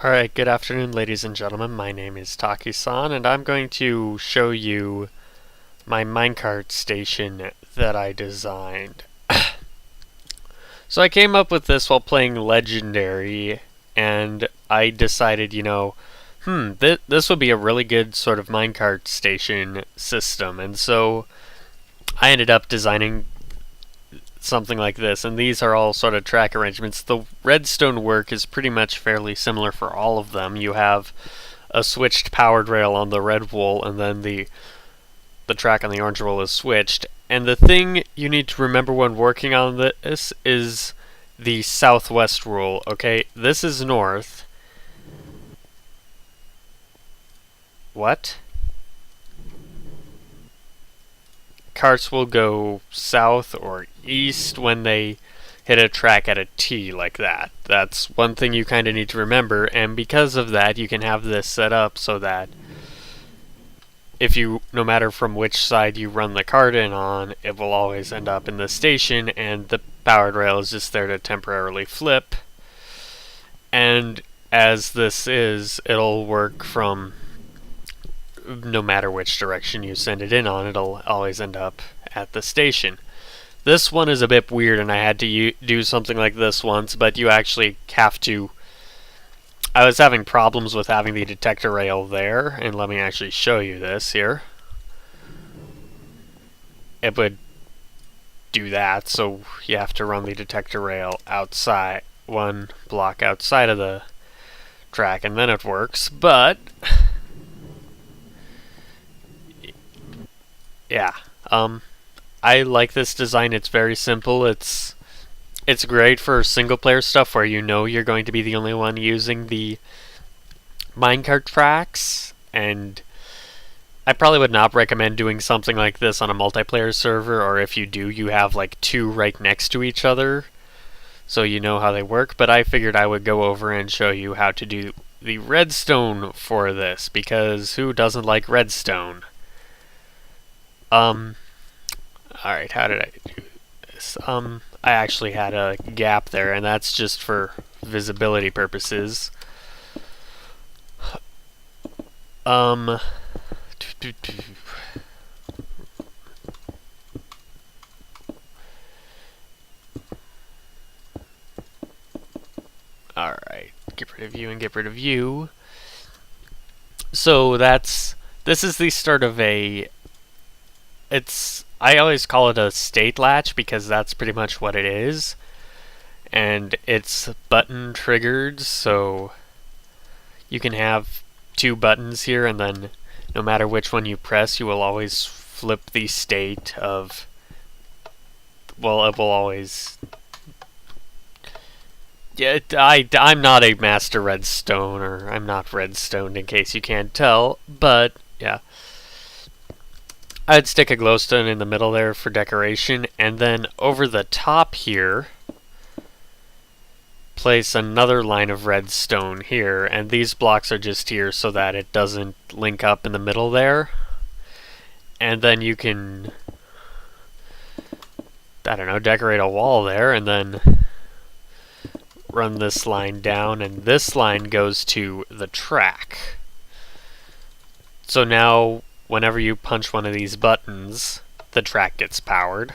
Alright, good afternoon ladies and gentlemen. My name is Taki-san and I'm going to show you my minecart station that I designed. So I came up with this while playing Legendary and I decided, this would be a really good sort of minecart station system, and so I ended up designing something like this, and these are all sort of track arrangements. The redstone work is pretty much fairly similar for all of them. You have a switched powered rail on the red wool, and then the track on the orange wool is switched. And the thing you need to remember when working on this is the southwest rule, okay? This is north. What? Carts will go south or east when they hit a track at a T like that. That's one thing you kind of need to remember, and because of that you can have this set up so that no matter from which side you run the cart in on, it will always end up in the station, and the powered rail is just there to temporarily flip. And as this is, it'll work from no matter which direction you send it in on, it'll always end up at the station. This one is a bit weird, and I had to do something like this once, but you actually have to... I was having problems with having the detector rail there, and let me actually show you this here. It would do that, so you have to run the detector rail outside, one block outside of the track, and then it works, but... yeah, I like this design. It's very simple. It's great for single player stuff where you know you're going to be the only one using the minecart tracks, and I probably would not recommend doing something like this on a multiplayer server, or if you do, you have like two right next to each other so you know how they work. But I figured I would go over and show you how to do the redstone for this, because who doesn't like redstone? Alright, how did I do this? I actually had a gap there, and that's just for visibility purposes. Alright, get rid of you and get rid of you. So this is the start of I always call it a state latch because that's pretty much what it is. And it's button triggered, so you can have two buttons here, and then no matter which one you press, you will always flip the state of... well, it will always... yeah, I'm not a master redstone, or I'm not redstoned in case you can't tell, but yeah. I'd stick a glowstone in the middle there for decoration, and then over the top here, place another line of redstone here, and these blocks are just here so that it doesn't link up in the middle there. And then you can, I don't know, decorate a wall there, and then run this line down, and this line goes to the track. So now, whenever you punch one of these buttons, the track gets powered.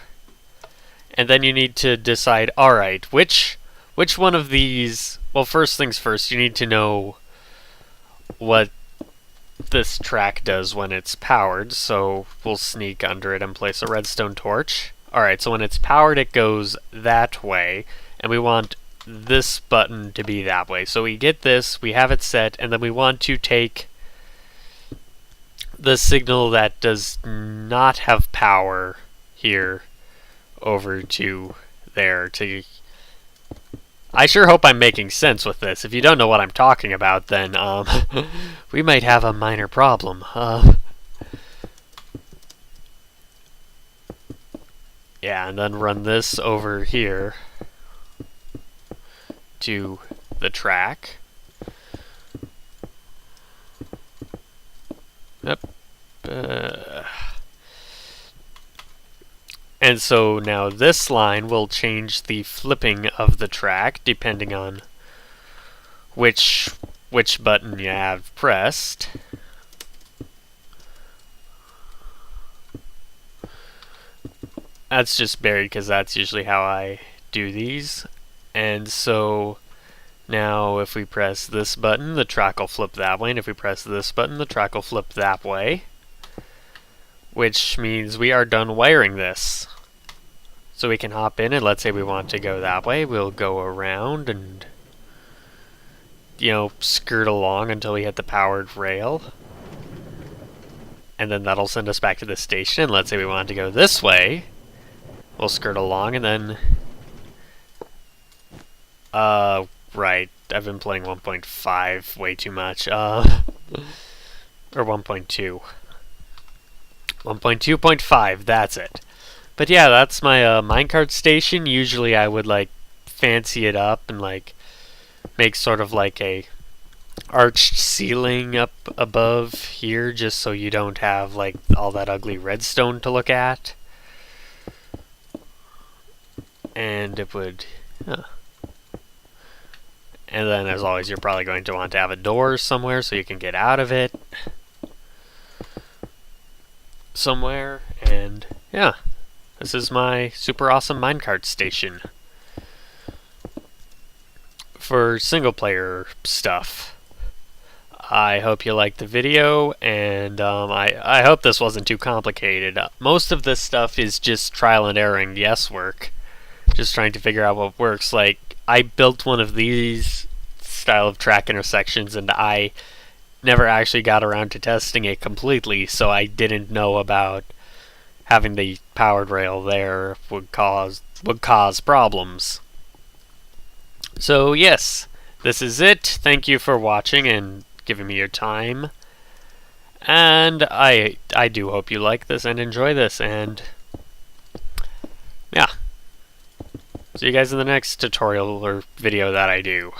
And then you need to decide, alright, which one of these... well, first things first, you need to know what this track does when it's powered, so we'll sneak under it and place a redstone torch. Alright, so when it's powered, it goes that way, and we want this button to be that way. So we get this, we have it set, and then we want to take the signal that does not have power here over to there. I sure hope I'm making sense with this. If you don't know what I'm talking about, then we might have a minor problem. Yeah, and then run this over here to the track. Yep. And so now this line will change the flipping of the track depending on which which button you have pressed. That's just buried because that's usually how I do these. And so now if we press this button, the track will flip that way, and if we press this button, the track will flip that way, which means we are done wiring this. So we can hop in, and let's say we want to go that way, we'll go around and, you know, skirt along until we hit the powered rail. And then that'll send us back to the station, and let's say we want to go this way, we'll skirt along, and then... right, I've been playing 1.5 way too much, or 1.2. 1.2.5, that's it. But yeah, that's my minecart station. Usually I would like fancy it up and like make sort of like a arched ceiling up above here, just so you don't have like all that ugly redstone to look at. And it would... And then, as always, you're probably going to want to have a door somewhere so you can get out of it. Somewhere, and yeah. This is my super awesome minecart station. For single player stuff. I hope you liked the video, and I hope this wasn't too complicated. Most of this stuff is just trial and error and guesswork. Just trying to figure out what works. Like, I built one of these style of track intersections, and I never actually got around to testing it completely, so I didn't know about having the powered rail there would cause problems. So yes, this is it. Thank you for watching and giving me your time. And I do hope you like this and enjoy this, and yeah. See you guys in the next tutorial or video that I do.